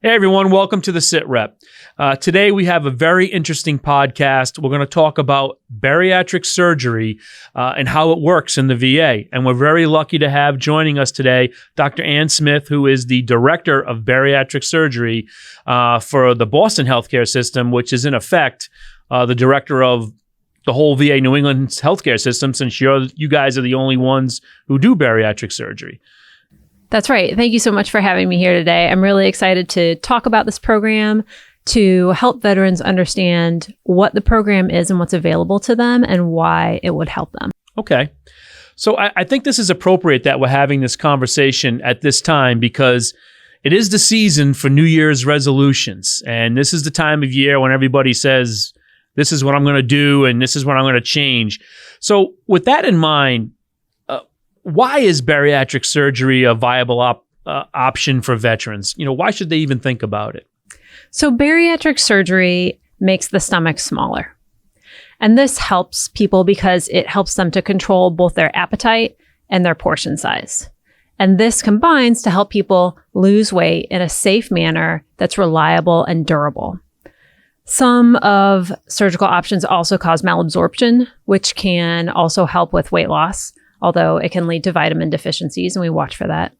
Hey everyone, welcome to the SITREP. Today we have a very interesting podcast. We're going to talk about bariatric surgery and how it works in the VA. And we're very lucky to have joining us today Dr. Ann Smith, who is the Director of Bariatric Surgery for the Boston healthcare system, which is in effect the director of the whole VA New England's healthcare system, since you guys are the only ones who do bariatric surgery. That's right. Thank you so much for having me here today. I'm really excited to talk about this program, to help veterans understand what the program is and what's available to them and why it would help them. Okay. So I think this is appropriate that we're having this conversation at this time because it is the season for New Year's resolutions. And this is the time of year when everybody says, this is what I'm going to do and this is what I'm going to change. So with that in mind, why is bariatric surgery a viable option for veterans? Why should they even think about it? So bariatric surgery makes the stomach smaller. And this helps people because it helps them to control both their appetite and their portion size. And this combines to help people lose weight in a safe manner that's reliable and durable. Some of surgical options also cause malabsorption, which can also help with weight loss, although it can lead to vitamin deficiencies, and we watch for that.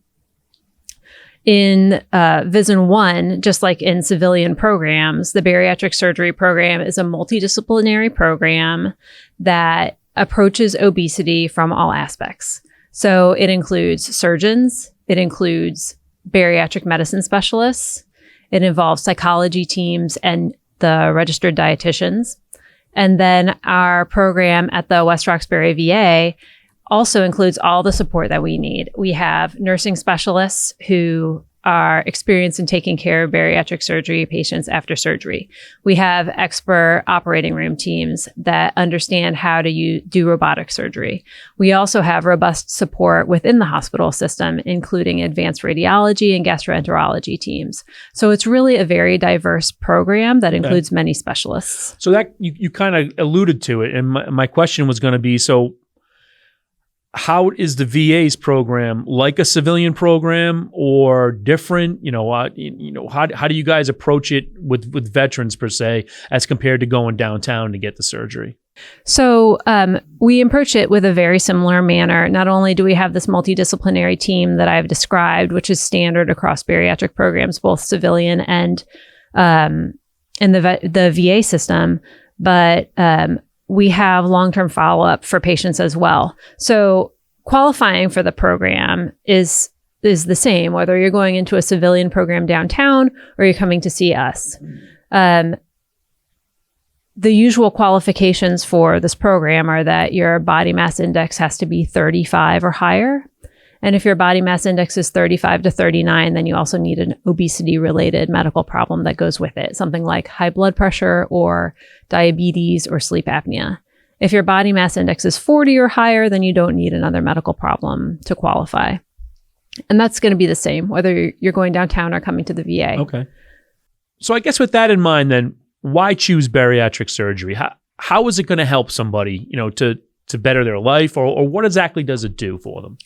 In Vision 1, just like in civilian programs, the bariatric surgery program is a multidisciplinary program that approaches obesity from all aspects. So it includes surgeons, it includes bariatric medicine specialists, it involves psychology teams and the registered dietitians. And then our program at the West Roxbury VA also includes all the support that we need. We have nursing specialists who are experienced in taking care of bariatric surgery patients after surgery. We have expert operating room teams that understand how to do robotic surgery. We also have robust support within the hospital system, including advanced radiology and gastroenterology teams. So it's really a very diverse program that includes many specialists. So that you kind of alluded to it. And my question was going to be, so how is the VA's program like a civilian program or different? How do you guys approach it with veterans per se, as compared to going downtown to get the surgery? So we approach it with a very similar manner. Not only do we have this multidisciplinary team that I've described, which is standard across bariatric programs, both civilian and in the VA system, but we have long-term follow-up for patients as well. So qualifying for the program is the same, whether you're going into a civilian program downtown or you're coming to see us. The usual qualifications for this program are that your body mass index has to be 35 or higher. And if your body mass index is 35 to 39, then you also need an obesity-related medical problem that goes with it, something like high blood pressure or diabetes or sleep apnea. If your body mass index is 40 or higher, then you don't need another medical problem to qualify. And that's going to be the same, whether you're going downtown or coming to the VA. Okay. So I guess with that in mind, then, why choose bariatric surgery? How is it going to help somebody, to better their life, or what exactly does it do for them?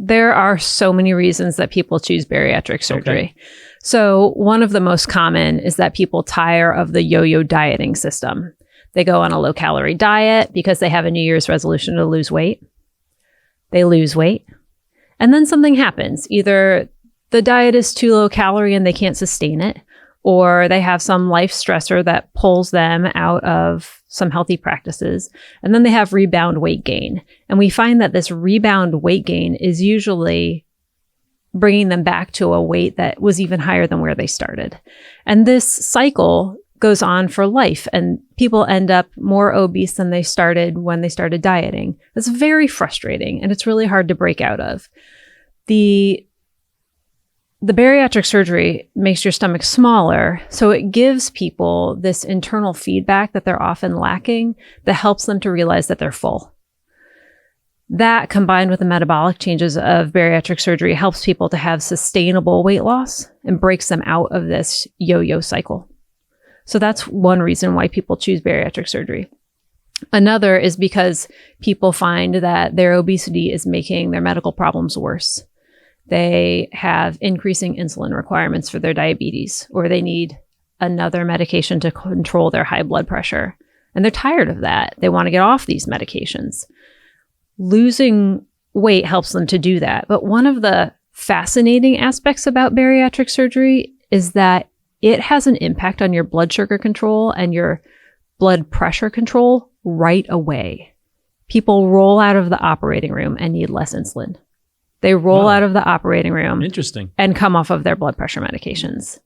There are so many reasons that people choose bariatric surgery. Okay. So one of the most common is that people tire of the yo-yo dieting system. They go on a low-calorie diet because they have a New Year's resolution to lose weight. They lose weight. And then something happens. Either the diet is too low-calorie and they can't sustain it, or they have some life stressor that pulls them out of some healthy practices. And then they have rebound weight gain. And we find that this rebound weight gain is usually bringing them back to a weight that was even higher than where they started. And this cycle goes on for life, and people end up more obese than they started when they started dieting. It's very frustrating, and it's really hard to break out of. The bariatric surgery makes your stomach smaller, so it gives people this internal feedback that they're often lacking that helps them to realize that they're full. That, combined with the metabolic changes of bariatric surgery, helps people to have sustainable weight loss and breaks them out of this yo-yo cycle. So that's one reason why people choose bariatric surgery. Another is because people find that their obesity is making their medical problems worse. They have increasing insulin requirements for their diabetes, or they need another medication to control their high blood pressure. And they're tired of that. They want to get off these medications. Losing weight helps them to do that. But one of the fascinating aspects about bariatric surgery is that it has an impact on your blood sugar control and your blood pressure control right away. People roll out of the operating room and need less insulin. They roll out of the operating room. Interesting. And come off of their blood pressure medications.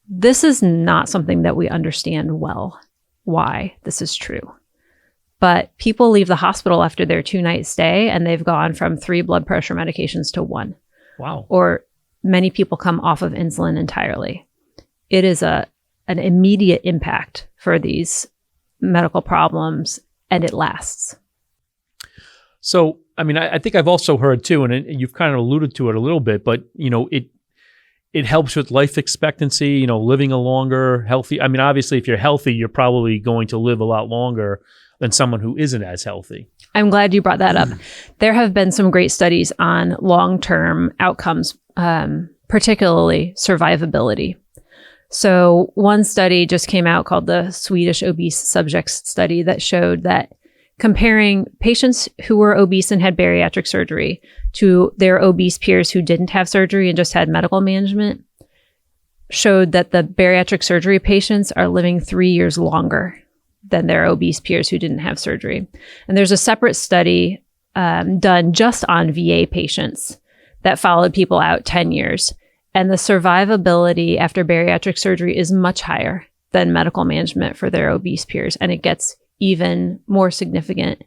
This is not something that we understand well, why this is true. But people leave the hospital after their 2-night stay and they've gone from 3 blood pressure medications to 1. Wow. Or many people come off of insulin entirely. It is an immediate impact for these medical problems, and it lasts. So, I mean, I think I've also heard too, and you've kind of alluded to it a little bit, but, you know, it helps with life expectancy, you know, living a longer, healthy. I mean, obviously, if you're healthy, you're probably going to live a lot longer than someone who isn't as healthy. I'm glad you brought that up. There have been some great studies on long-term outcomes, particularly survivability. So one study just came out called the Swedish Obese Subjects Study that showed that comparing patients who were obese and had bariatric surgery to their obese peers who didn't have surgery and just had medical management showed that the bariatric surgery patients are living 3 years longer than their obese peers who didn't have surgery. And there's a separate study done just on VA patients that followed people out 10 years. And the survivability after bariatric surgery is much higher than medical management for their obese peers. And it gets even more significant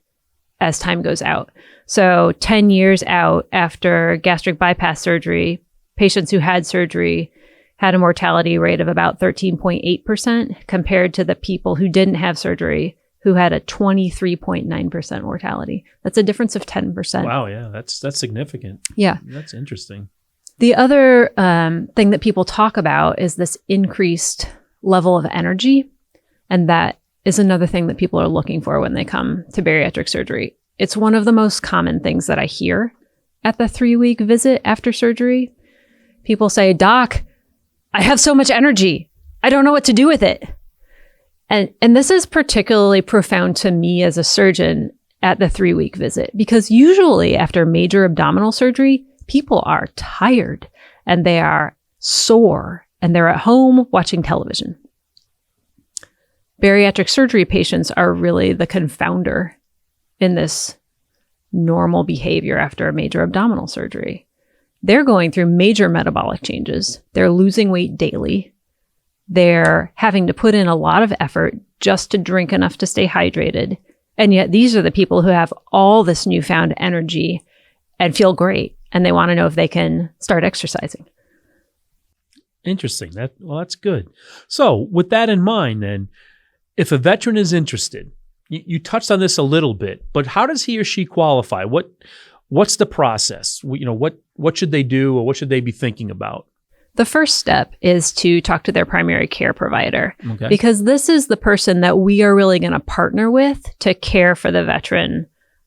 as time goes out. So 10 years out after gastric bypass surgery, patients who had surgery had a mortality rate of about 13.8% compared to the people who didn't have surgery, who had a 23.9% mortality. That's a difference of 10%. Wow, yeah, that's significant. Yeah. That's interesting. The other thing that people talk about is this increased level of energy. And that is another thing that people are looking for when they come to bariatric surgery. It's one of the most common things that I hear at the 3-week visit after surgery. People say, "Doc, I have so much energy. I don't know what to do with it." And this is particularly profound to me as a surgeon at the 3-week visit, because usually after major abdominal surgery, people are tired and they are sore and they're at home watching television. Bariatric surgery patients are really the confounder in this normal behavior after a major abdominal surgery. They're going through major metabolic changes. They're losing weight daily. They're having to put in a lot of effort just to drink enough to stay hydrated. And yet these are the people who have all this newfound energy and feel great. And they want to know if they can start exercising. Interesting. That's good. So with that in mind, then, if a veteran is interested, you touched on this a little bit, but how does he or she qualify? What's the process? What should they do, or what should they be thinking about? The first step is to talk to their primary care provider, Okay. because this is the person that we are really going to partner with to care for the veteran,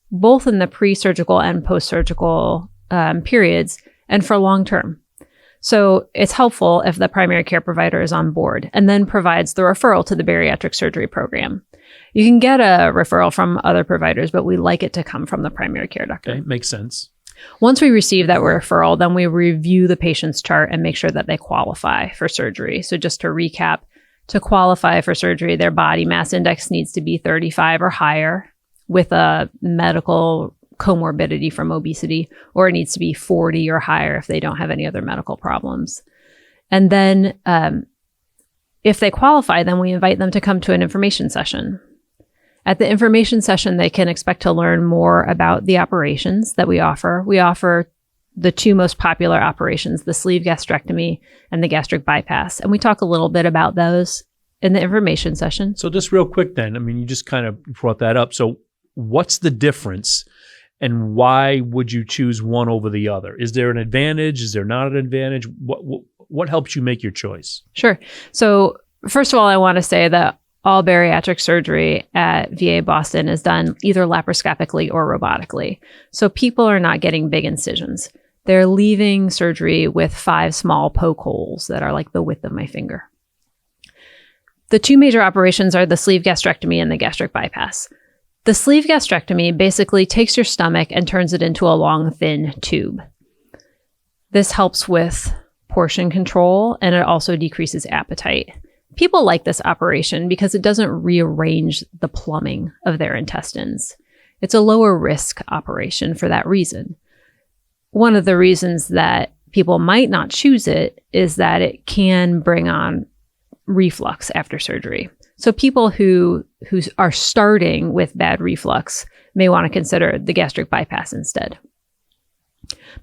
both in the pre-surgical and post-surgical periods, and for long term. So it's helpful if the primary care provider is on board and then provides the referral to the bariatric surgery program. You can get a referral from other providers, but we like it to come from the primary care doctor. Okay, makes sense. Once we receive that referral, then we review the patient's chart and make sure that they qualify for surgery. So just to recap, to qualify for surgery, their body mass index needs to be 35 or higher with a medical comorbidity from obesity, or it needs to be 40 or higher if they don't have any other medical problems. And then if they qualify, then we invite them to come to an information session. At the information session, they can expect to learn more about the operations that we offer. We offer the 2 most popular operations, the sleeve gastrectomy and the gastric bypass. And we talk a little bit about those in the information session. So just real quick then, I mean, you just kind of brought that up. So what's the difference, and why would you choose one over the other? Is there an advantage? Is there not an advantage? What helps you make your choice? Sure. So first of all, I want to say that all bariatric surgery at VA Boston is done either laparoscopically or robotically. So people are not getting big incisions. they're leaving surgery with 5 small poke holes that are like the width of my finger. The 2 major operations are the sleeve gastrectomy and the gastric bypass. The sleeve gastrectomy basically takes your stomach and turns it into a long, thin tube. This helps with portion control, and it also decreases appetite. People like this operation because it doesn't rearrange the plumbing of their intestines. It's a lower risk operation for that reason. One of the reasons that people might not choose it is that it can bring on reflux after surgery. So people who are starting with bad reflux may want to consider the gastric bypass instead.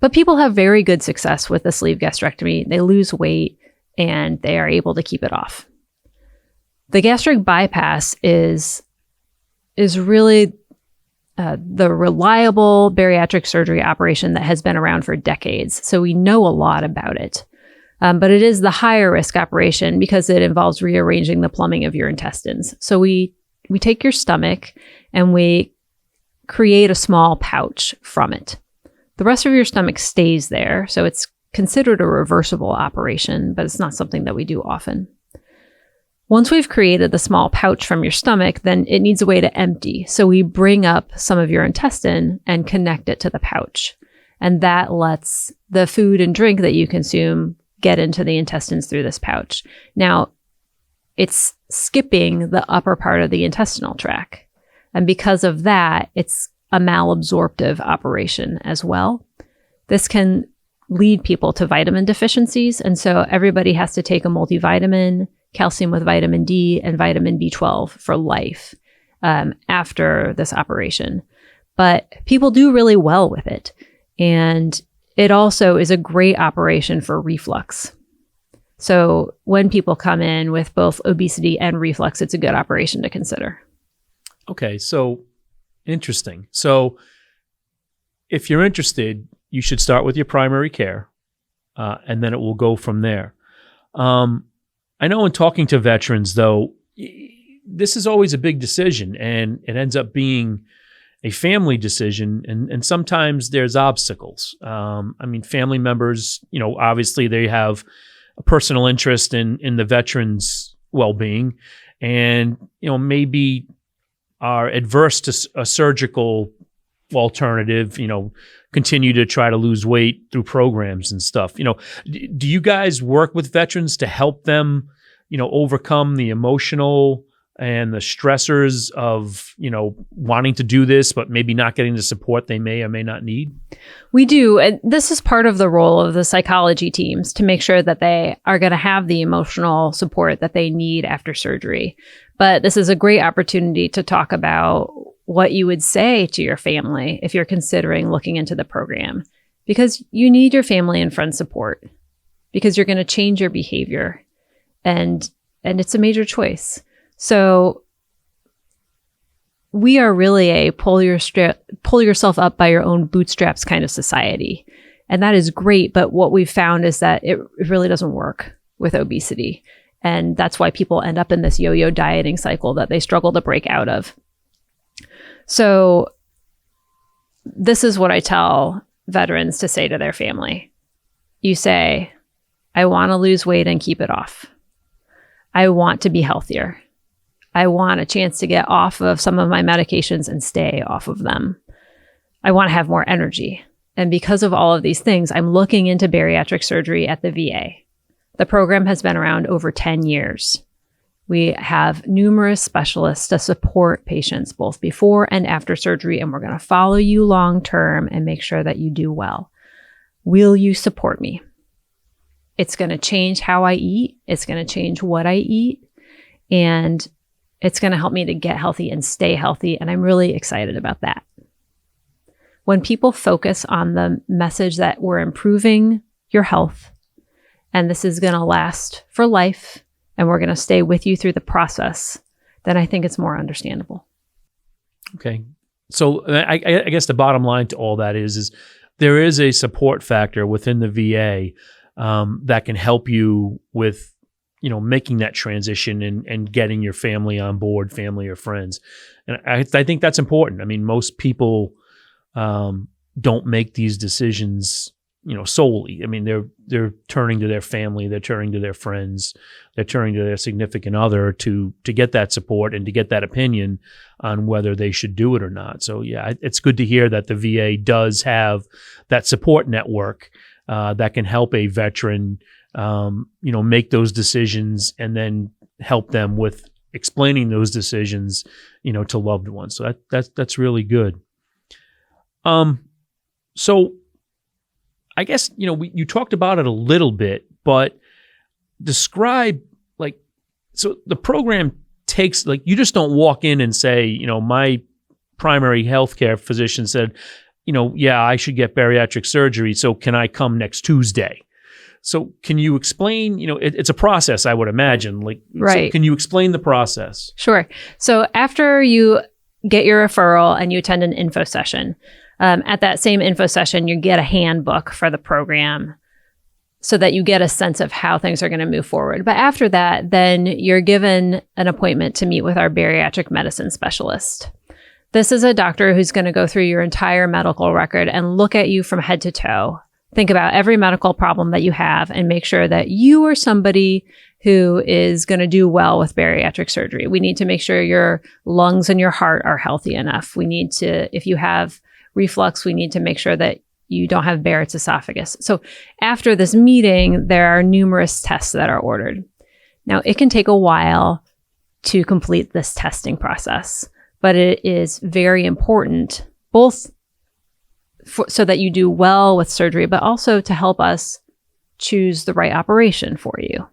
But people have very good success with the sleeve gastrectomy. They lose weight and they are able to keep it off. The gastric bypass is really the reliable bariatric surgery operation that has been around for decades. So we know a lot about it. But it is the higher risk operation because it involves rearranging the plumbing of your intestines. So we take your stomach and we create a small pouch from it. The rest of your stomach stays there. So it's considered a reversible operation, but it's not something that we do often. Once we've created the small pouch from your stomach, then it needs a way to empty. So we bring up some of your intestine and connect it to the pouch. And that lets the food and drink that you consume get into the intestines through this pouch. Now, it's skipping the upper part of the intestinal tract. And because of that, it's a malabsorptive operation as well. This can lead people to vitamin deficiencies. And so everybody has to take a multivitamin, calcium with vitamin D, and vitamin B12 for life after this operation. But people do really well with it. And it also is a great operation for reflux. So when people come in with both obesity and reflux, it's a good operation to consider. Okay, so interesting. So if you're interested, you should start with your primary care, and then it will go from there. I know in talking to veterans, though, this is always a big decision, and it ends up being a family decision, and sometimes there's obstacles. Family members, obviously they have a personal interest in the veteran's well-being, and maybe are adverse to a surgical alternative. Continue to try to lose weight through programs and stuff. Do you guys work with veterans to help them, overcome the emotional and the stressors of, wanting to do this, but maybe not getting the support they may or may not need? We do. And this is part of the role of the psychology teams to make sure that they are going to have the emotional support that they need after surgery. But this is a great opportunity to talk about what you would say to your family if you're considering looking into the program, because you need your family and friends support, because you're going to change your behavior, and it's a major choice. So we are really a pull yourself up by your own bootstraps kind of society. And that is great. But what we've found is that it really doesn't work with obesity. And that's why people end up in this yo-yo dieting cycle that they struggle to break out of. So this is what I tell veterans to say to their family. You say, I want to lose weight and keep it off. I want to be healthier. I want a chance to get off of some of my medications and stay off of them. I want to have more energy. And because of all of these things, I'm looking into bariatric surgery at the VA. The program has been around over 10 years. We have numerous specialists to support patients both before and after surgery, and we're going to follow you long term and make sure that you do well. Will you support me? It's going to change how I eat. It's going to change what I eat. And it's going to help me to get healthy and stay healthy. And I'm really excited about that. When people focus on the message that we're improving your health, and this is going to last for life, and we're going to stay with you through the process, then I think it's more understandable. Okay. So I guess the bottom line to all that is there is a support factor within the VA that can help you with, making that transition and getting your family on board, family or friends. And I think that's important. I mean, most people don't make these decisions solely. I mean, they're turning to their family, they're turning to their friends, they're turning to their significant other to get that support and to get that opinion on whether they should do it or not. So yeah, it's good to hear that the VA does have that support network that can help a veteran, make those decisions and then help them with explaining those decisions, to loved ones. So that's really good. So I guess, you talked about it a little bit, but describe so the program takes, you just don't walk in and say, my primary healthcare physician said, yeah, I should get bariatric surgery. So can I come next Tuesday? So can you explain, it's a process, I would imagine. Right. So can you explain the process? Sure. So after you get your referral and you attend an info session, at that same info session, you get a handbook for the program so that you get a sense of how things are going to move forward. But after that, then you're given an appointment to meet with our bariatric medicine specialist. This is a doctor who's going to go through your entire medical record and look at you from head to toe. Think about every medical problem that you have and make sure that you are somebody who is going to do well with bariatric surgery. We need to make sure your lungs and your heart are healthy enough. We need to, if you have reflux, we need to make sure that you don't have Barrett's esophagus. So after this meeting, there are numerous tests that are ordered. Now, it can take a while to complete this testing process, but it is very important, both so that you do well with surgery, but also to help us choose the right operation for you.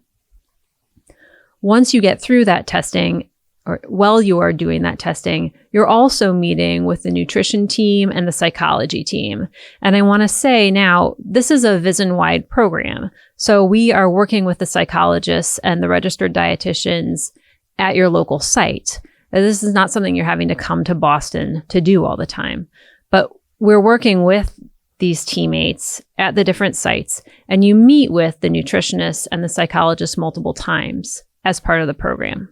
Once you get through that testing, or while you are doing that testing, you're also meeting with the nutrition team and the psychology team. And I want to say now, this is a VISN-wide program. So we are working with the psychologists and the registered dietitians at your local site. This is not something you're having to come to Boston to do all the time. But we're working with these teammates at the different sites, and you meet with the nutritionists and the psychologists multiple times as part of the program.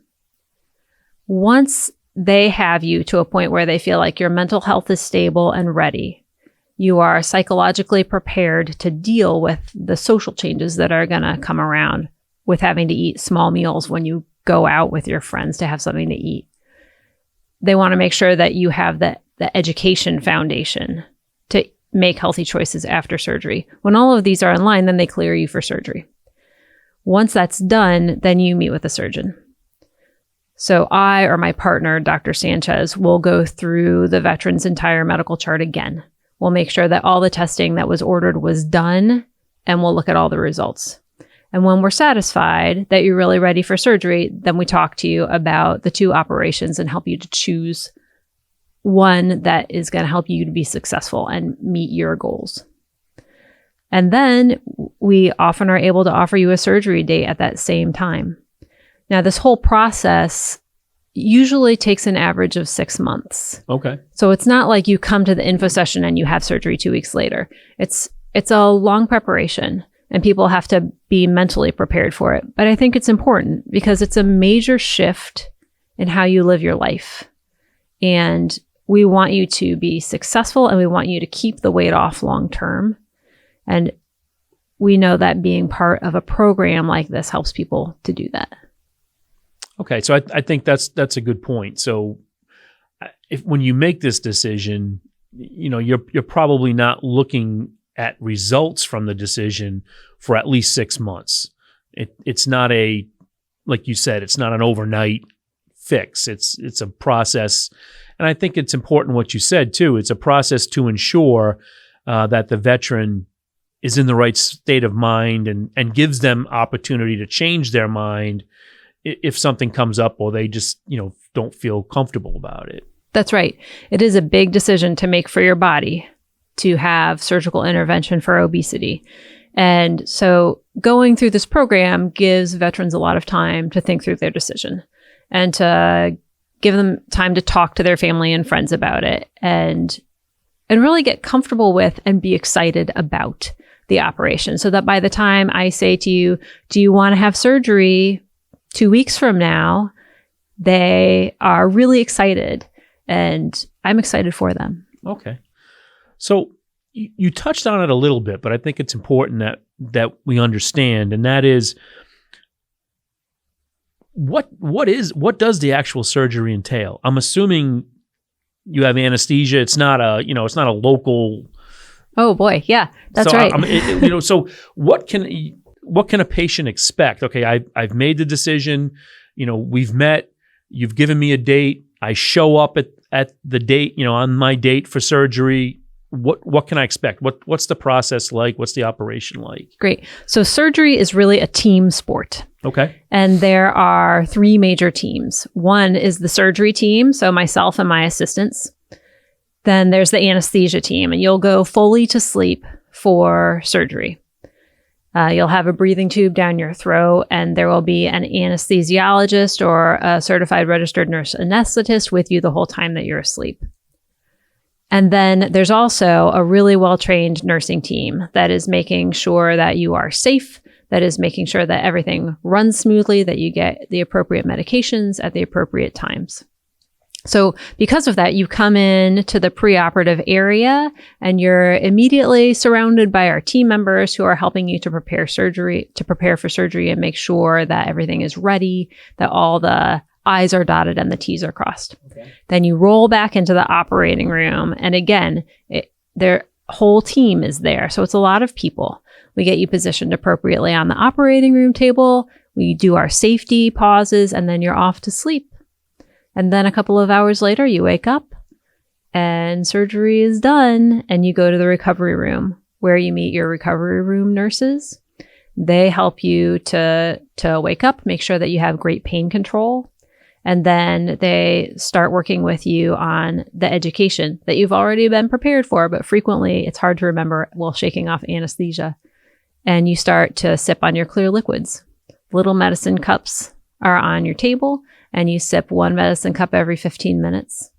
Once they have you to a point where they feel like your mental health is stable and ready, you are psychologically prepared to deal with the social changes that are going to come around with having to eat small meals when you go out with your friends to have something to eat. They want to make sure that you have the education foundation to make healthy choices after surgery. When all of these are in line, then they clear you for surgery. Once that's done, then you meet with a surgeon. So I or my partner, Dr. Sanchez, will go through the veteran's entire medical chart again. We'll make sure that all the testing that was ordered was done, and we'll look at all the results. And when we're satisfied that you're really ready for surgery, then we talk to you about the two operations and help you to choose one that is going to help you to be successful and meet your goals. And then we often are able to offer you a surgery date at that same time. Now, this whole process usually takes an average of 6 months. Okay. So it's not like you come to the info session and you have surgery 2 weeks later. It's a long preparation, and people have to be mentally prepared for it. But I think it's important because it's a major shift in how you live your life. And we want you to be successful, and we want you to keep the weight off long term. And we know that being part of a program like this helps people to do that. Okay, so I think that's a good point. So when you make this decision, you're probably not looking at results from the decision for at least 6 months. It's not like you said, it's not an overnight fix. It's a process. And I think it's important what you said too. It's a process to ensure that the veteran is in the right state of mind and gives them opportunity to change their mind if something comes up or they just, don't feel comfortable about it. That's right. It is a big decision to make for your body to have surgical intervention for obesity. And so going through this program gives veterans a lot of time to think through their decision and to give them time to talk to their family and friends about it and really get comfortable with and be excited about the operation, so that by the time I say to you, do you want to have surgery 2 weeks from now, they are really excited, and I'm excited for them. Okay. So you touched on it a little bit, but I think it's important that we understand, and that is what does the actual surgery entail? I'm assuming you have anesthesia. It's not a local. Oh boy, yeah, that's right. So what can a patient expect? Okay, I've made the decision. We've met. You've given me a date. I show up at the date. On my date for surgery. What can I expect? What's the process like? What's the operation like? Great. So surgery is really a team sport. Okay. And there are 3 major teams. One is the surgery team, so myself and my assistants. Then there's the anesthesia team, and you'll go fully to sleep for surgery. You'll have a breathing tube down your throat, and there will be an anesthesiologist or a certified registered nurse anesthetist with you the whole time that you're asleep. And then there's also a really well-trained nursing team that is making sure that you are safe, that is making sure that everything runs smoothly, that you get the appropriate medications at the appropriate times. So because of that, you come in to the preoperative area and you're immediately surrounded by our team members who are helping you to prepare for surgery and make sure that everything is ready, that all the I's are dotted and the T's are crossed. Okay. Then you roll back into the operating room. And again, their whole team is there. So it's a lot of people. We get you positioned appropriately on the operating room table. We do our safety pauses, and then you're off to sleep. And then a couple of hours later, you wake up and surgery is done. And you go to the recovery room where you meet your recovery room nurses. They help you to wake up, make sure that you have great pain control. And then they start working with you on the education that you've already been prepared for, but frequently it's hard to remember while shaking off anesthesia. And you start to sip on your clear liquids. Little medicine cups are on your table, and you sip 1 medicine cup every 15 minutes.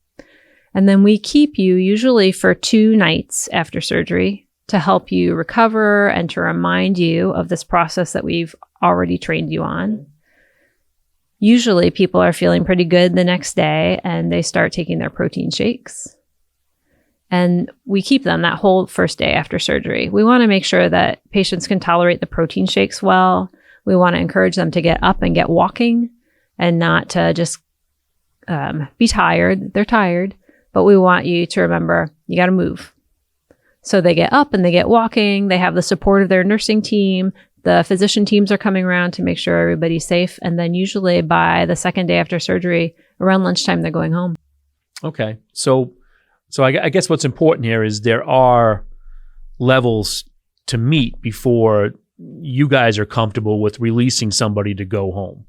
And then we keep you usually for 2 nights after surgery to help you recover and to remind you of this process that we've already trained you on. Usually people are feeling pretty good the next day and they start taking their protein shakes. And we keep them that whole first day after surgery. We want to make sure that patients can tolerate the protein shakes well. We want to encourage them to get up and get walking and not to just be tired. They're tired, but we want you to remember you got to move. So they get up and they get walking. They have the support of their nursing team. The physician teams are coming around to make sure everybody's safe. And then usually by the second day after surgery, around lunchtime, they're going home. Okay. So I guess what's important here is there are levels to meet before you guys are comfortable with releasing somebody to go home.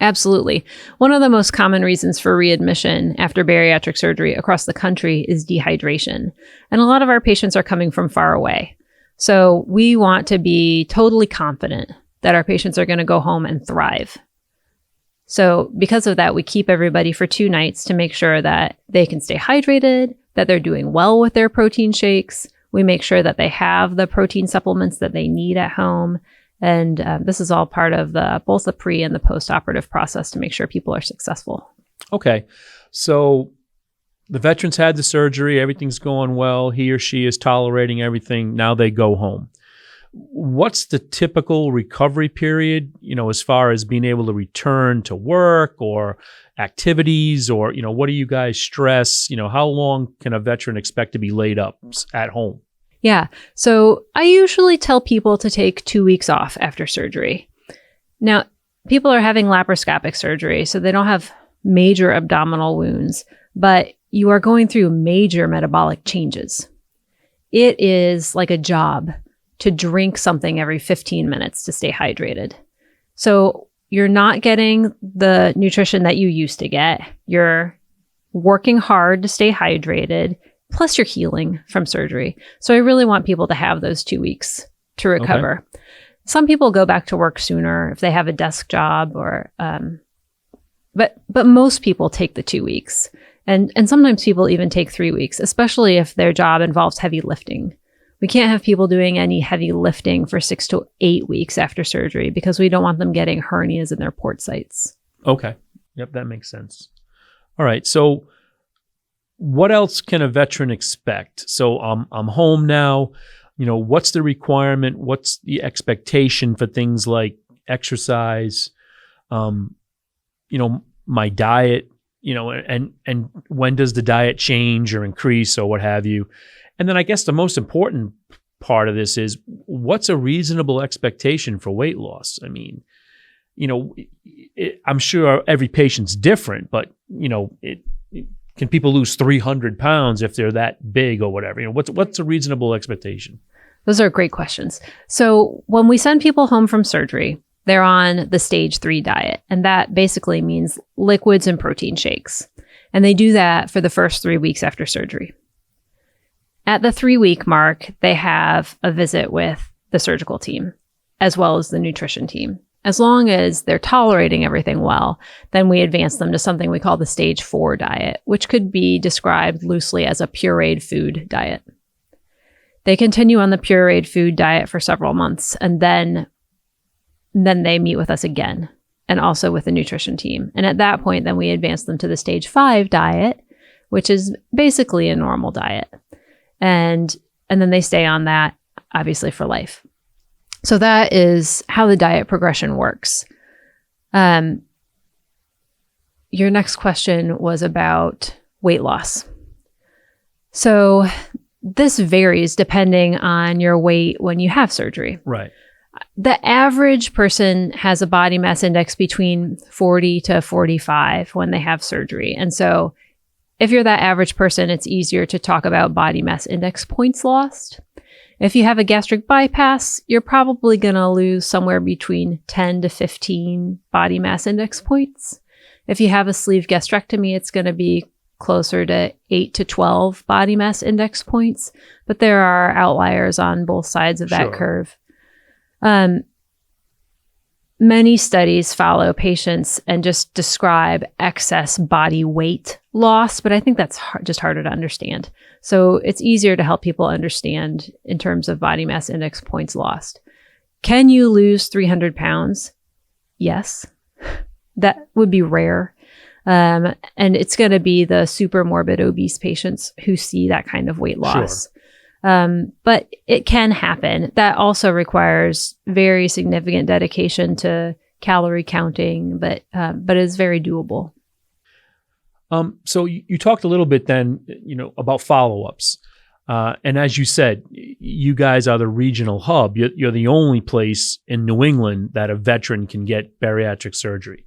Absolutely. One of the most common reasons for readmission after bariatric surgery across the country is dehydration. And a lot of our patients are coming from far away. So we want to be totally confident that our patients are going to go home and thrive. So because of that, we keep everybody for 2 nights to make sure that they can stay hydrated, that they're doing well with their protein shakes. We make sure that they have the protein supplements that they need at home. And this is all part of both the pre and the post-operative process to make sure people are successful. Okay. So the veteran's had the surgery. Everything's going well. He or she is tolerating everything. Now they go home. What's the typical recovery period, as far as being able to return to work or activities, or, what do you guys stress? How long can a veteran expect to be laid up at home? Yeah. So I usually tell people to take 2 weeks off after surgery. Now, people are having laparoscopic surgery, so they don't have major abdominal wounds, but you are going through major metabolic changes. It is like a job to drink something every 15 minutes to stay hydrated. So you're not getting the nutrition that you used to get. You're working hard to stay hydrated. Plus you're healing from surgery. So I really want people to have those 2 weeks to recover. Okay. Some people go back to work sooner if they have a desk job but most people take the 2 weeks. And sometimes people even take 3 weeks, especially if their job involves heavy lifting. We can't have people doing any heavy lifting for 6 to 8 weeks after surgery because we don't want them getting hernias in their port sites. Okay. Yep, that makes sense. All right. So what else can a veteran expect? So I'm home now. What's the requirement? What's the expectation for things like exercise? My diet. And when does the diet change or increase or what have you? And then I guess the most important part of this is, what's a reasonable expectation for weight loss? I mean, I'm sure every patient's different, but can people lose 300 pounds if they're that big or whatever? What's a reasonable expectation? Those are great questions. So when we send people home from surgery, they're on the stage 3 diet, and that basically means liquids and protein shakes. And they do that for the first 3 weeks after surgery. At the 3-week mark, they have a visit with the surgical team, as well as the nutrition team. As long as they're tolerating everything well, then we advance them to something we call the stage 4 diet, which could be described loosely as a pureed food diet. They continue on the pureed food diet for several months, and then they meet with us again, and also with the nutrition team. And at that point, then we advance them to the stage 5 diet, which is basically a normal diet. And then they stay on that, obviously, for life. So that is how the diet progression works. Your next question was about weight loss. So this varies depending on your weight when you have surgery. Right. The average person has a body mass index between 40 to 45 when they have surgery. And so if you're that average person, it's easier to talk about body mass index points lost. If you have a gastric bypass, you're probably going to lose somewhere between 10 to 15 body mass index points. If you have a sleeve gastrectomy, it's going to be closer to 8 to 12 body mass index points. But there are outliers on both sides of that curve. Many studies follow patients and just describe excess body weight loss, but I think that's just harder to understand. So it's easier to help people understand in terms of body mass index points lost. Can you lose 300 pounds? Yes. That would be rare. And it's going to be the super morbid obese patients who see that kind of weight loss. Sure. But it can happen. That also requires very significant dedication to calorie counting, but is very doable. So you talked a little bit then, about follow-ups. And as you said, you guys are the regional hub. You're the only place in New England that a veteran can get bariatric surgery.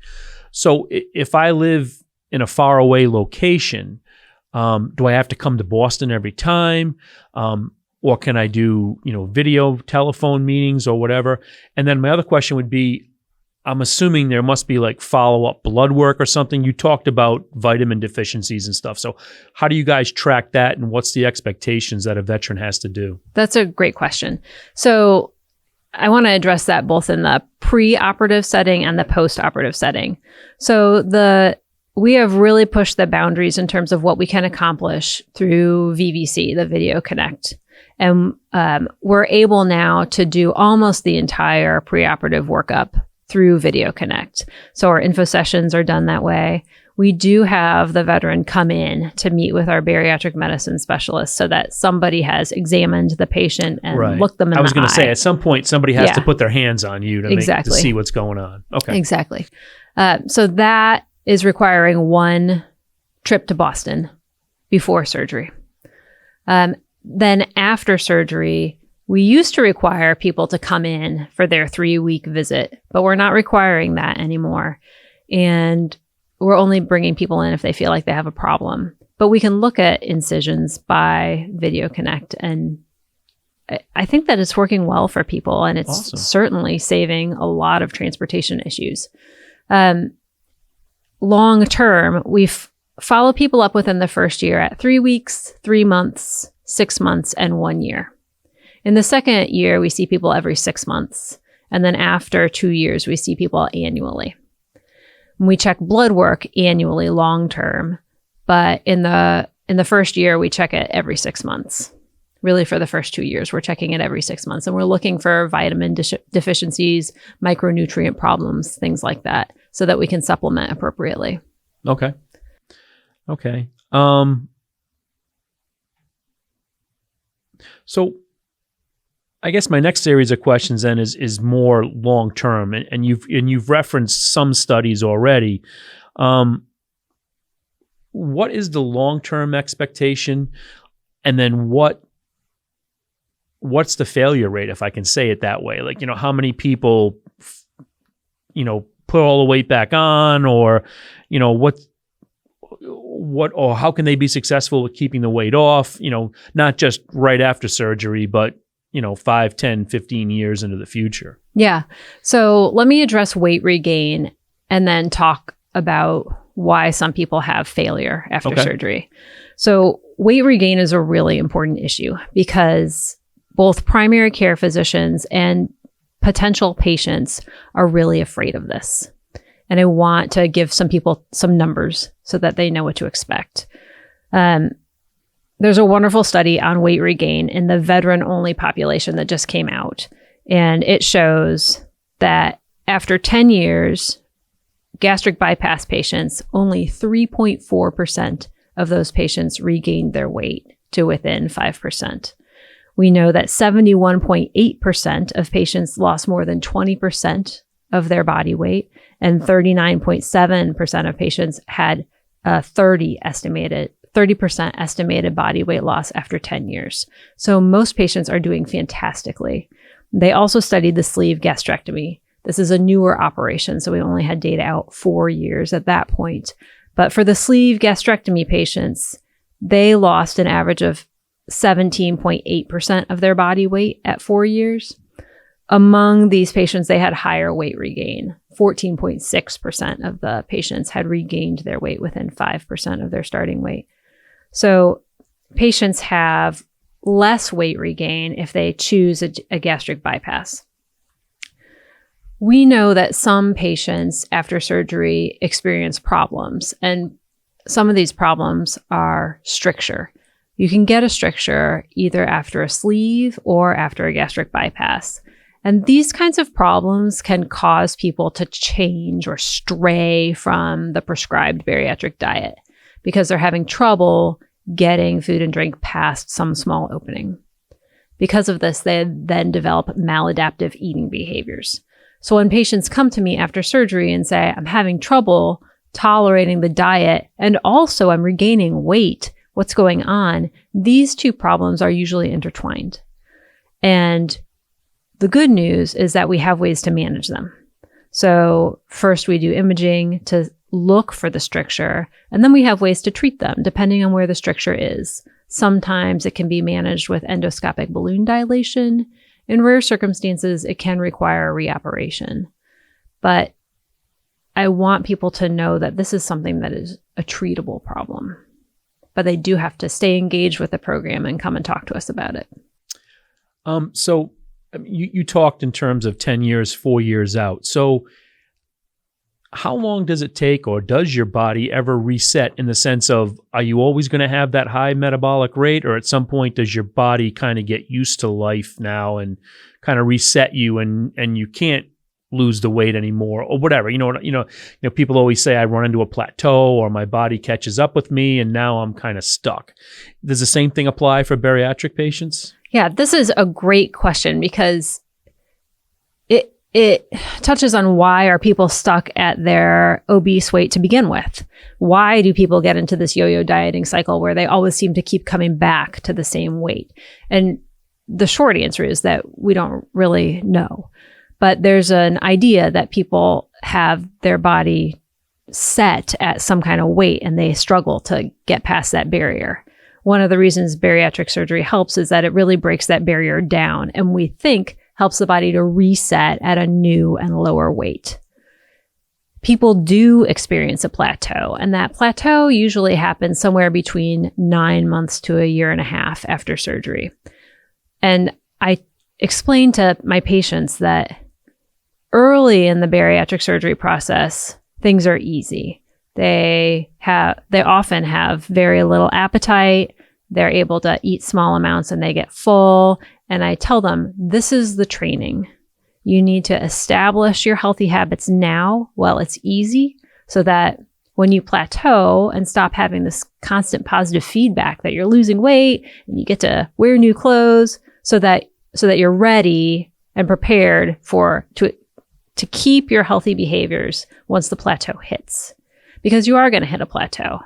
So if I live in a faraway location, do I have to come to Boston every time? Or can I do, video, telephone meetings or whatever? And then my other question would be, I'm assuming there must be like follow-up blood work or something. You talked about vitamin deficiencies and stuff. So how do you guys track that, and what's the expectations that a veteran has to do? That's a great question. So I want to address that both in the pre-operative setting and the post-operative setting. So we have really pushed the boundaries in terms of what we can accomplish through VVC, the Video Connect. And we're able now to do almost the entire preoperative workup through Video Connect. So our info sessions are done that way. We do have the veteran come in to meet with our bariatric medicine specialist so that somebody has examined the patient and looked them in the eye. I was going to say, at some point, somebody has to put their hands on you to see what's going on. Okay. Exactly. So that is requiring one trip to Boston before surgery. Then after surgery, we used to require people to come in for their 3-week visit, but we're not requiring that anymore. And we're only bringing people in if they feel like they have a problem. But we can look at incisions by Video Connect, and I think that it's working well for people, and it's certainly saving a lot of transportation issues. Long term, we follow people up within the first year at 3 weeks, 3 months, 6 months, and 1 year. In the second year, we see people every 6 months. And then after 2 years, we see people annually. We check blood work annually long term, but in the first year, we check it every 6 months. Really, for the first 2 years, we're checking it every 6 months. And we're looking for vitamin deficiencies, micronutrient problems, things like that, so that we can supplement appropriately. Okay. So I guess my next series of questions then is more long term, and you've referenced some studies already. What is the long term expectation, and then what's the failure rate, if I can say it that way? Like, how many people, put all the weight back on, or or how can they be successful with keeping the weight off? Not just right after surgery, but 5, 10, 15 years into the future. Yeah. So let me address weight regain and then talk about why some people have failure after surgery. So weight regain is a really important issue because both primary care physicians and potential patients are really afraid of this. And I want to give some people some numbers so that they know what to expect. There's a wonderful study on weight regain in the veteran-only population that just came out. And it shows that after 10 years, gastric bypass patients, only 3.4% of those patients regained their weight to within 5%. We know that 71.8% of patients lost more than 20% of their body weight, and 39.7% of patients had 30% estimated body weight loss after 10 years. So most patients are doing fantastically. They also studied the sleeve gastrectomy. This is a newer operation, so we only had data out 4 years at that point. But for the sleeve gastrectomy patients, they lost an average of 17.8% of their body weight at 4 years. Among these patients, they had higher weight regain. 14.6% of the patients had regained their weight within 5% of their starting weight. So patients have less weight regain if they choose a gastric bypass. We know that some patients after surgery experience problems, and some of these problems are stricture. You can get a stricture either after a sleeve or after a gastric bypass. And these kinds of problems can cause people to change or stray from the prescribed bariatric diet because they're having trouble getting food and drink past some small opening. Because of this, they then develop maladaptive eating behaviors. So when patients come to me after surgery and say, I'm having trouble tolerating the diet and also I'm regaining weight, what's going on? These two problems are usually intertwined. And the good news is that we have ways to manage them. So first we do imaging to look for the stricture, and then we have ways to treat them depending on where the stricture is. Sometimes it can be managed with endoscopic balloon dilation. In rare circumstances, it can require a reoperation. But I want people to know that this is something that is a treatable problem. But they do have to stay engaged with the program and come and talk to us about it. So you talked in terms of 10 years, 4 years out. So how long does it take, or does your body ever reset, in the sense of, are you always going to have that high metabolic rate, or at some point does your body kind of get used to life now and kind of reset you and you can't lose the weight anymore or whatever? People always say I run into a plateau or my body catches up with me and now I'm kind of stuck. Does the same thing apply for bariatric patients? Yeah, this is a great question because it touches on why are people stuck at their obese weight to begin with? Why do people get into this yo-yo dieting cycle where they always seem to keep coming back to the same weight? And the short answer is that we don't really know. But there's an idea that people have their body set at some kind of weight and they struggle to get past that barrier. One of the reasons bariatric surgery helps is that it really breaks that barrier down, and we think helps the body to reset at a new and lower weight. People do experience a plateau, and that plateau usually happens somewhere between 9 months to a year and a half after surgery. And I explain to my patients that early in the bariatric surgery process, things are easy. They often have very little appetite. They're able to eat small amounts and they get full. And I tell them, this is the training. You need to establish your healthy habits now while it's easy, so that when you plateau and stop having this constant positive feedback that you're losing weight and you get to wear new clothes, so that you're ready and prepared to keep your healthy behaviors once the plateau hits, because you are going to hit a plateau.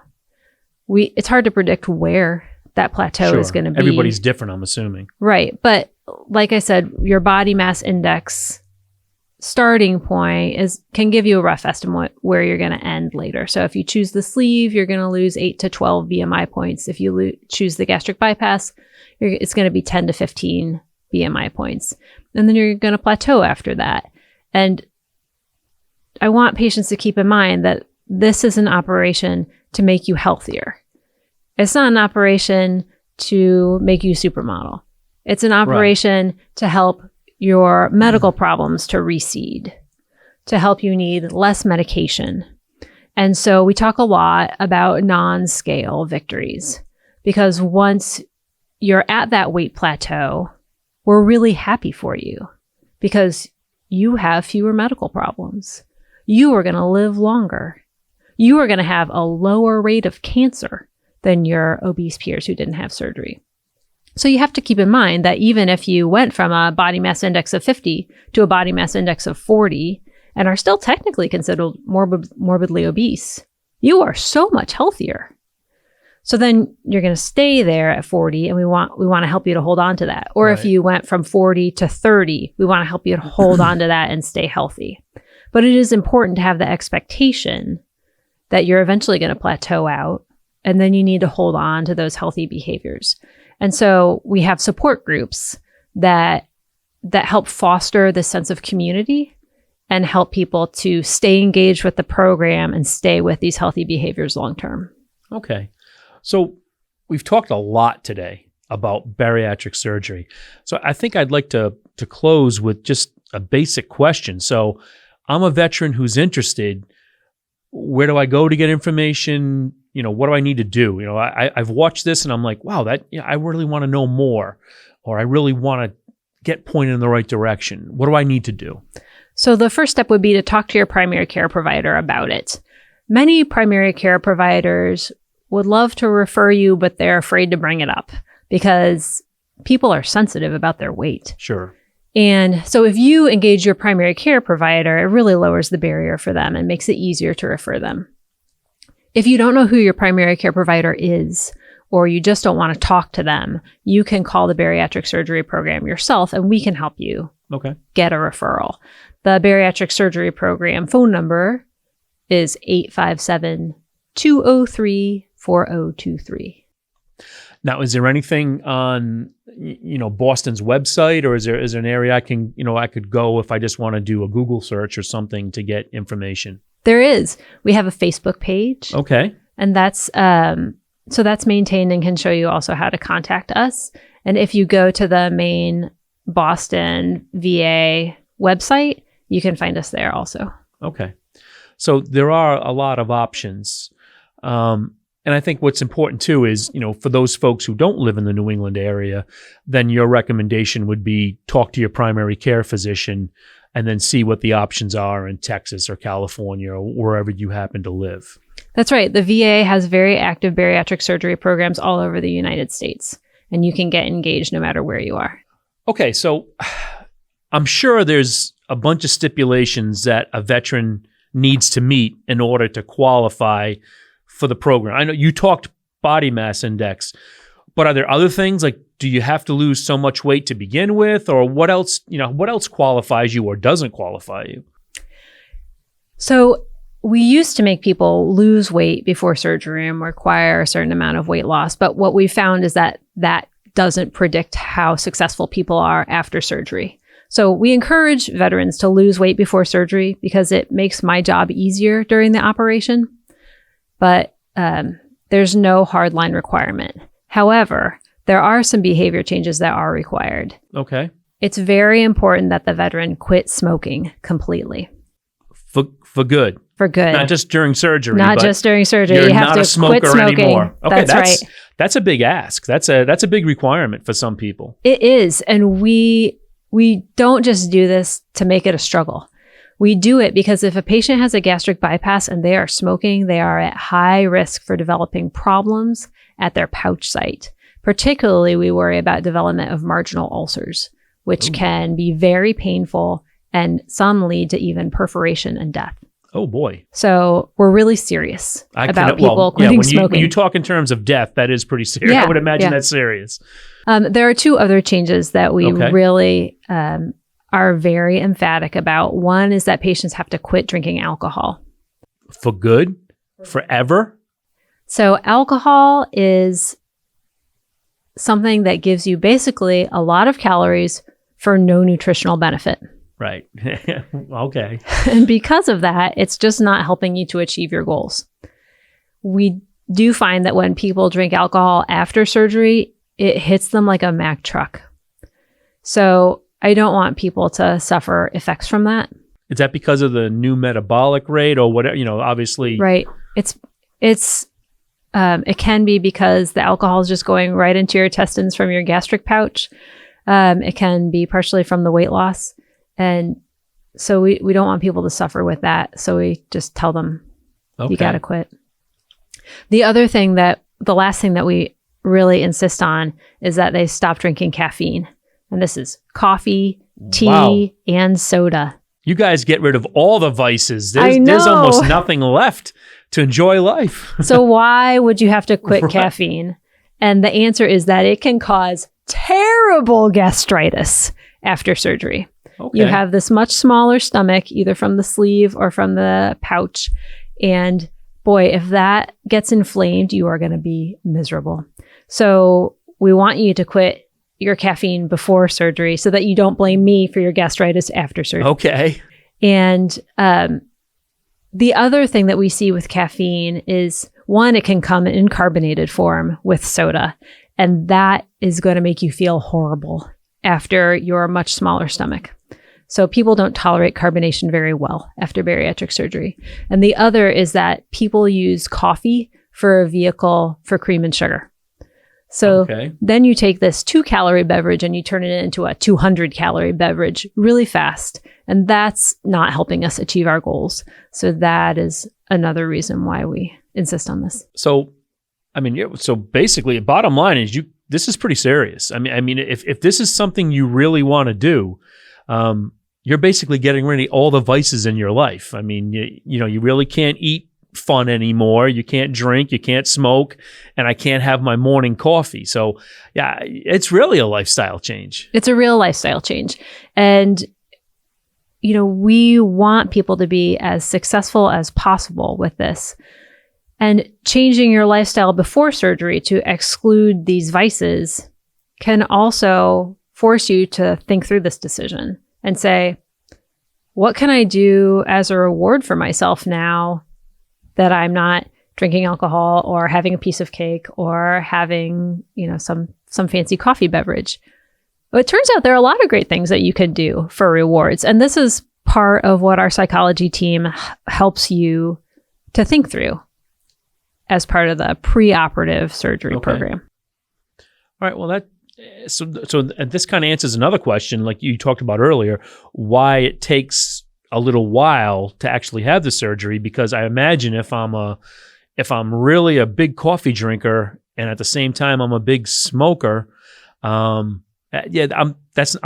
It's hard to predict where that plateau is going to be. Everybody's different, I'm assuming. Right. But like I said, your body mass index starting point can give you a rough estimate where you're going to end later. So if you choose the sleeve, you're going to lose 8 to 12 BMI points. If you choose the gastric bypass, it's going to be 10 to 15 BMI points. And then you're going to plateau after that. And I want patients to keep in mind that this is an operation to make you healthier. It's not an operation to make you supermodel. It's an operation to help your medical problems to recede, to help you need less medication. And so we talk a lot about non-scale victories, because once you're at that weight plateau, we're really happy for you because you have fewer medical problems. You are going to live longer. You are going to have a lower rate of cancer than your obese peers who didn't have surgery. So you have to keep in mind that even if you went from a body mass index of 50 to a body mass index of 40 and are still technically considered morbidly obese, you are so much healthier. So then you're going to stay there at 40, and we want to help you to hold on to that. Or if you went from 40 to 30, we want to help you to hold on to that and stay healthy. But it is important to have the expectation that you're eventually going to plateau out, and then you need to hold on to those healthy behaviors. And so we have support groups that help foster this sense of community and help people to stay engaged with the program and stay with these healthy behaviors long term. Okay. So we've talked a lot today about bariatric surgery. So I think I'd like to close with just a basic question. So I'm a veteran who's interested. Where do I go to get information? What do I need to do? I've watched this and I'm like, wow, I really want to know more, or I really want to get pointed in the right direction. What do I need to do? So the first step would be to talk to your primary care provider about it. Many primary care providers would love to refer you, but they're afraid to bring it up because people are sensitive about their weight. Sure. And so if you engage your primary care provider, it really lowers the barrier for them and makes it easier to refer them. If you don't know who your primary care provider is, or you just don't want to talk to them, you can call the bariatric surgery program yourself, and we can help you get a referral. The bariatric surgery program phone number is 857-203-4023. Now, is there anything on, Boston's website, or is there an area I could go if I just want to do a Google search or something to get information? There is. We have a Facebook page. Okay. And that's maintained and can show you also how to contact us. And if you go to the main Boston VA website, you can find us there also. Okay. So there are a lot of options. And I think what's important too is, for those folks who don't live in the New England area, then your recommendation would be talk to your primary care physician and then see what the options are in Texas or California or wherever you happen to live. That's right. The VA has very active bariatric surgery programs all over the United States, and you can get engaged no matter where you are. Okay, so I'm sure there's a bunch of stipulations that a veteran needs to meet in order to qualify for the program. I know you talked body mass index, but are there other things like, do you have to lose so much weight to begin with, or what else qualifies you or doesn't qualify you? So we used to make people lose weight before surgery and require a certain amount of weight loss. But what we found is that doesn't predict how successful people are after surgery. So we encourage veterans to lose weight before surgery because it makes my job easier during the operation. But there's no hard line requirement. However, there are some behavior changes that are required. Okay. It's very important that the veteran quit smoking completely. For good. For good. Not just during surgery. Not just during surgery. You're You have not to a smoker quit smoking. anymore. Okay, that's right. That's a big ask. That's a big requirement for some people. It is. And we don't just do this to make it a struggle. We do it because if a patient has a gastric bypass and they are smoking, they are at high risk for developing problems at their pouch site, Particularly, we worry about development of marginal ulcers, which can be very painful, and some lead to even perforation and death. Oh, boy. So we're really serious about people quitting smoking. When you talk in terms of death, that is pretty serious. I would imagine that's serious. There are two other changes that we really are very emphatic about. One is that patients have to quit drinking alcohol. For good? Forever? So alcohol is something that gives you basically a lot of calories for no nutritional benefit. Right. Okay. And because of that, it's just not helping you to achieve your goals. We do find that when people drink alcohol after surgery, it hits them like a Mack truck. So I don't want people to suffer effects from that. Is that because of the new metabolic rate or whatever, obviously? Right. It can be because the alcohol is just going right into your intestines from your gastric pouch. It can be partially from the weight loss. And so we don't want people to suffer with that. So we just tell them, you got to quit. The last thing that we really insist on is that they stop drinking caffeine. And this is coffee, tea, and soda. You guys get rid of all the vices. There's almost nothing left to enjoy life. So why would you have to quit caffeine? And the answer is that it can cause terrible gastritis after surgery. Okay. You have this much smaller stomach, either from the sleeve or from the pouch. And boy, if that gets inflamed, you are going to be miserable. So we want you to quit your caffeine before surgery so that you don't blame me for your gastritis after surgery. Okay. And the other thing that we see with caffeine is, one, it can come in carbonated form with soda. And that is going to make you feel horrible after your much smaller stomach. So people don't tolerate carbonation very well after bariatric surgery. And the other is that people use coffee for a vehicle for cream and sugar. So then you take this 2-calorie beverage and you turn it into a 200-calorie beverage really fast. And that's not helping us achieve our goals. So that is another reason why we insist on this. So, so basically, bottom line is this is pretty serious. I mean, if this is something you really want to do, you're basically getting rid of all the vices in your life. I mean, you really can't eat fun anymore. You can't drink, you can't smoke, and I can't have my morning coffee. So yeah, it's really a lifestyle change. It's a real lifestyle change. And, we want people to be as successful as possible with this. And changing your lifestyle before surgery to exclude these vices can also force you to think through this decision and say, what can I do as a reward for myself now that I'm not drinking alcohol or having a piece of cake or having, some fancy coffee beverage? But it turns out there are a lot of great things that you can do for rewards. And this is part of what our psychology team helps you to think through as part of the preoperative surgery program. All right. Well, so this kind of answers another question, like you talked about earlier, why it takes a little while to actually have the surgery. Because I imagine if I'm really a big coffee drinker and at the same time I'm a big smoker, I'm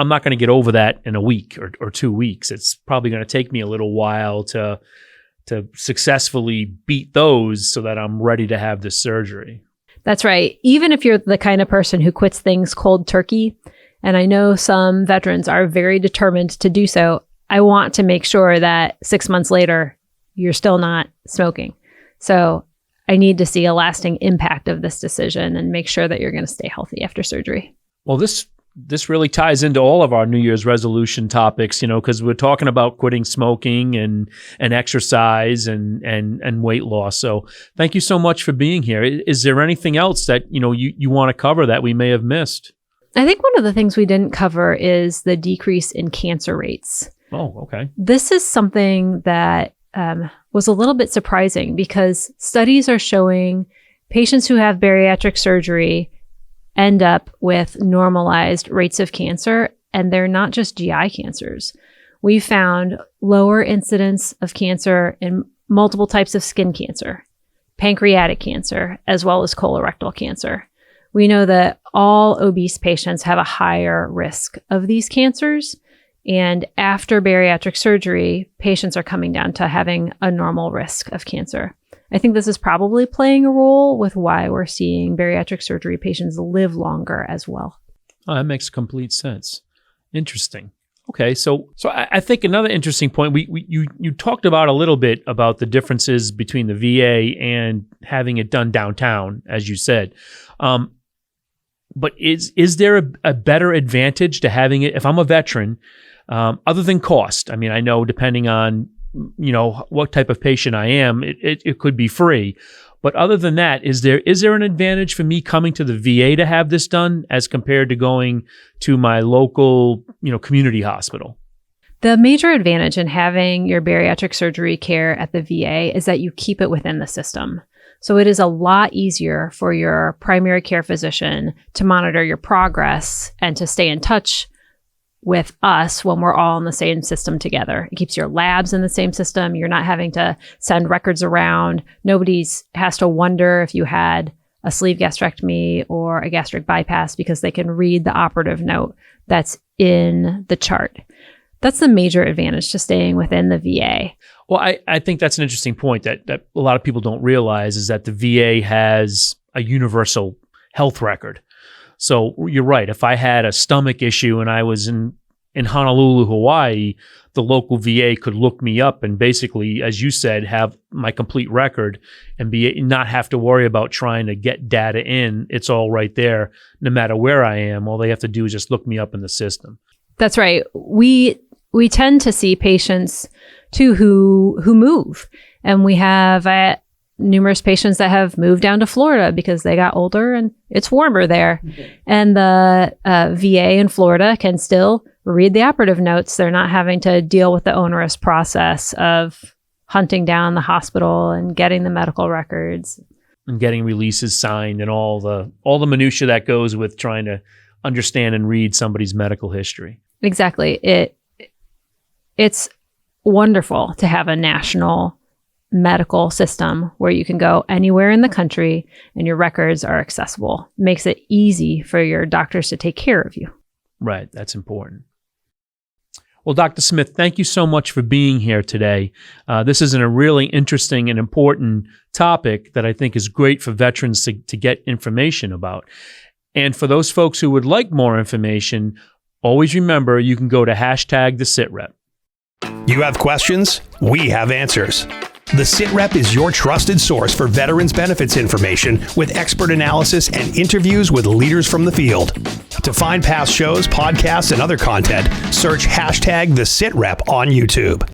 not going to get over that in a week or 2 weeks. It's probably going to take me a little while to successfully beat those so that I'm ready to have this surgery. That's right. Even if you're the kind of person who quits things cold turkey, and I know some veterans are very determined to do so, I want to make sure that 6 months later, you're still not smoking. So I need to see a lasting impact of this decision and make sure that you're going to stay healthy after surgery. Well, this really ties into all of our New Year's resolution topics, because we're talking about quitting smoking and exercise and weight loss. So thank you so much for being here. Is there anything else that, you want to cover that we may have missed? I think one of the things we didn't cover is the decrease in cancer rates. Oh, okay. This is something that was a little bit surprising because studies are showing patients who have bariatric surgery end up with normalized rates of cancer, and they're not just GI cancers. We found lower incidence of cancer in multiple types of skin cancer, pancreatic cancer, as well as colorectal cancer. we know that all obese patients have a higher risk of these cancers. And after bariatric surgery, patients are coming down to having a normal risk of cancer. I think this is probably playing a role with why we're seeing bariatric surgery patients live longer as well. Oh, that makes complete sense. Interesting. Okay, so I think another interesting point, you talked about a little bit about the differences between the VA and having it done downtown, as you said. But is there a better advantage to having it, if I'm a veteran, other than cost? I mean, I know depending on, what type of patient I am, it could be free. But other than that, is there an advantage for me coming to the VA to have this done as compared to going to my local, community hospital? The major advantage in having your bariatric surgery care at the VA is that you keep it within the system. So it is a lot easier for your primary care physician to monitor your progress and to stay in touch with us when we're all in the same system together. It keeps your labs in the same system. You're not having to send records around. Nobody's has to wonder if you had a sleeve gastrectomy or a gastric bypass because they can read the operative note that's in the chart. That's the major advantage to staying within the VA. Well, I think that's an interesting point that a lot of people don't realize is that the VA has a universal health record. So you're right. If I had a stomach issue and I was in Honolulu, Hawaii, the local VA could look me up and basically, as you said, have my complete record and not have to worry about trying to get data in. It's all right there, no matter where I am. All they have to do is just look me up in the system. That's right. We tend to see patients too who move, and we have numerous patients that have moved down to Florida because they got older and it's warmer there. Okay. And the VA in Florida can still read the operative notes. They're not having to deal with the onerous process of hunting down the hospital and getting the medical records. And getting releases signed and all the minutia that goes with trying to understand and read somebody's medical history. Exactly. It's wonderful to have a national medical system where you can go anywhere in the country and your records are accessible. Makes it easy for your doctors to take care of you. Right. That's important. Well, Dr. Smith, thank you so much for being here today. This is a really interesting and important topic that I think is great for veterans to get information about. And for those folks who would like more information, always remember you can go to #theSITREP. You have questions? We have answers. The SITREP is your trusted source for veterans benefits information with expert analysis and interviews with leaders from the field. To find past shows, podcasts, and other content, search #theSITREP on YouTube.